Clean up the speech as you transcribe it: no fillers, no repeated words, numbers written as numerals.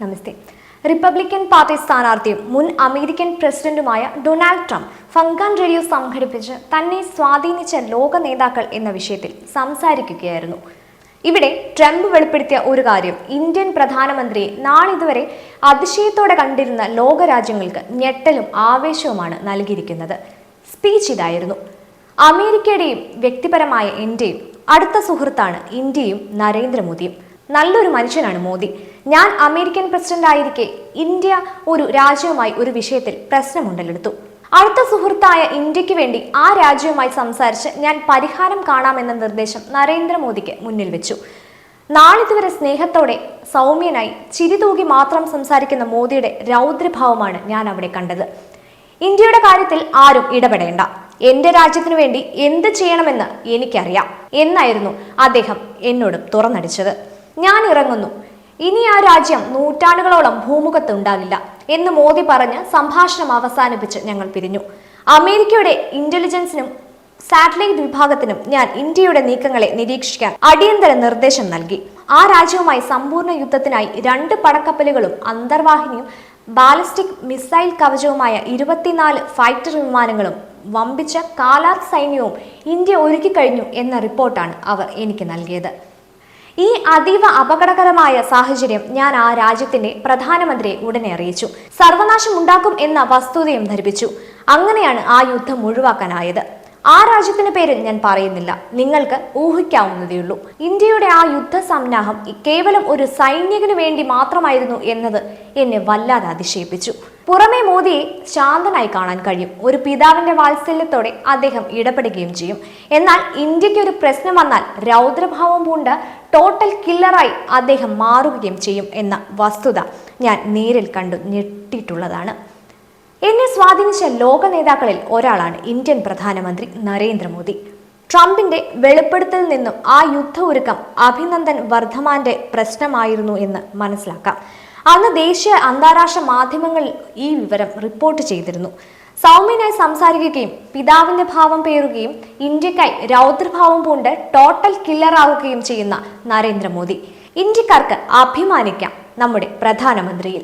നമസ്തേ. Republican party സ്ഥാനാർത്ഥിയും മുൻ American പ്രസിഡന്റുമായ ഡൊണാൾഡ് ട്രംപ് ഫങ്കാൻ റേഡിയോ സംഘടിപ്പിച്ച് തന്നെ സ്വാധീനിച്ച ലോക നേതാക്കൾ എന്ന വിഷയത്തിൽ സംസാരിക്കുകയായിരുന്നു. ഇവിടെ ട്രംപ് വെളിപ്പെടുത്തിയ ഒരു കാര്യം ഇന്ത്യൻ പ്രധാനമന്ത്രിയെ നാളിതുവരെ അതിശയത്തോടെ കണ്ടിരുന്ന ലോകരാജ്യങ്ങൾക്ക് ഞെട്ടലും ആവേശവുമാണ് നൽകിയിരിക്കുന്നത്. സ്പീച്ച് ഇതായിരുന്നു: അമേരിക്കയുടെയും വ്യക്തിപരമായ എന്റെയും അടുത്ത സുഹൃത്താണ് ഇന്ത്യയും നരേന്ദ്രമോദിയും. നല്ലൊരു മനുഷ്യനാണ് മോദി. ഞാൻ അമേരിക്കൻ പ്രസിഡന്റ് ആയിരിക്കെ ഇന്ത്യ ഒരു രാജ്യവുമായി ഒരു വിഷയത്തിൽ പ്രശ്നമുണ്ടലെടുത്തു. അടുത്ത സുഹൃത്തായ ഇന്ത്യക്ക് വേണ്ടി ആ രാജ്യവുമായി സംസാരിച്ച് ഞാൻ പരിഹാരം കാണാമെന്ന നിർദ്ദേശം നരേന്ദ്രമോദിക്ക് മുന്നിൽ വെച്ചു. നാളിതുവരെ സ്നേഹത്തോടെ സൗമ്യനായി ചിരിതൂകി മാത്രം സംസാരിക്കുന്ന മോദിയുടെ രൗദ്രഭാവമാണ് ഞാൻ അവിടെ കണ്ടത്. ഇന്ത്യയുടെ കാര്യത്തിൽ ആരും ഇടപെടേണ്ട, എന്റെ രാജ്യത്തിനു വേണ്ടി എന്ത് ചെയ്യണമെന്ന് എനിക്കറിയാം എന്നായിരുന്നു അദ്ദേഹം എന്നോട് തുറന്നടിച്ചത്. ഞാൻ ഇറങ്ങുന്നു, ഇനി ആ രാജ്യം നൂറ്റാണ്ടുകളോളം ഭൂമുഖത്ത് ഉണ്ടാകില്ല എന്ന് മോദി പറഞ്ഞ് സംഭാഷണം അവസാനിപ്പിച്ച് ഞങ്ങൾ പിരിഞ്ഞു. അമേരിക്കയുടെ ഇന്റലിജൻസിനും സാറ്റലൈറ്റ് വിഭാഗത്തിനും ഞാൻ ഇന്ത്യയുടെ നീക്കങ്ങളെ നിരീക്ഷിക്കാൻ അടിയന്തര നിർദ്ദേശം നൽകി. ആ രാജ്യവുമായി സമ്പൂർണ്ണ യുദ്ധത്തിനായി 2 പടക്കപ്പലുകളും അന്തർവാഹിനിയും ബാലിസ്റ്റിക് മിസൈൽ കവചവുമായ 24 ഫൈറ്റർ വിമാനങ്ങളും വമ്പിച്ച കാലാർ സൈന്യവും ഇന്ത്യ ഒരുക്കിക്കഴിഞ്ഞു എന്ന റിപ്പോർട്ടാണ് അവർ എനിക്ക് നൽകിയത്. ഈ അതീവ അപകടകരമായ സാഹചര്യം ഞാൻ ആ രാജ്യത്തിന്റെ പ്രധാനമന്ത്രിയെ ഉടനെ അറിയിച്ചു. സർവനാശം ഉണ്ടാക്കും എന്ന വസ്തുതയും ധരിപ്പിച്ചു. അങ്ങനെയാണ് ആ യുദ്ധം ഒഴിവാക്കാനായത്. ആ രാജ്യത്തിന്റെ പേര് ഞാൻ പറയുന്നില്ല, നിങ്ങൾക്ക് ഊഹിക്കാവുന്നതേയുള്ളൂ. ഇന്ത്യയുടെ ആ യുദ്ധ സംനാഹം കേവലം ഒരു സൈനികനു വേണ്ടി മാത്രമായിരുന്നു എന്നത് എന്നെ വല്ലാതെ അതിശയിപ്പിച്ചു. പുറമെ മോദിയെ ശാന്തനായി കാണാൻ കഴിയും. ഒരു പിതാവിന്റെ വാത്സല്യത്തോടെ അദ്ദേഹം ഇടപെടുകയും ചെയ്യും. എന്നാൽ ഇന്ത്യക്ക് ഒരു പ്രശ്നം വന്നാൽ രൗദ്രഭാവം പൂണ്ട് ടോട്ടൽ കില്ലറായി അദ്ദേഹം മാറുകയും ചെയ്യും എന്ന വസ്തുത ഞാൻ നേരിൽ കണ്ടു ഞെട്ടിയിട്ടുള്ളതാണ്. എന്നെ സ്വാധീനിച്ച ലോക നേതാക്കളിൽ ഒരാളാണ് ഇന്ത്യൻ പ്രധാനമന്ത്രി നരേന്ദ്രമോദി. ട്രംപിന്റെ വെളിപ്പെടുത്തലിൽ നിന്നും ആ യുദ്ധ ഒരുക്കം അഭിനന്ദൻ വർദ്ധമാന്റെ പ്രശ്നമായിരുന്നു എന്ന് മനസ്സിലാക്കാം. അന്ന് ദേശീയ അന്താരാഷ്ട്ര മാധ്യമങ്ങളിൽ ഈ വിവരം റിപ്പോർട്ട് ചെയ്തിരുന്നു. സൗമ്യനായി സംസാരിക്കുകയും പിതാവിന്റെ ഭാവം പേറുകയും ഇന്ത്യക്കായി രൗദ്രഭാവം പൂണ്ട് ടോട്ടൽ കില്ലറാവുകയും ചെയ്യുന്ന നരേന്ദ്രമോദി. ഇന്ത്യക്കാർക്ക് അഭിമാനിക്കാം നമ്മുടെ പ്രധാനമന്ത്രിയിൽ.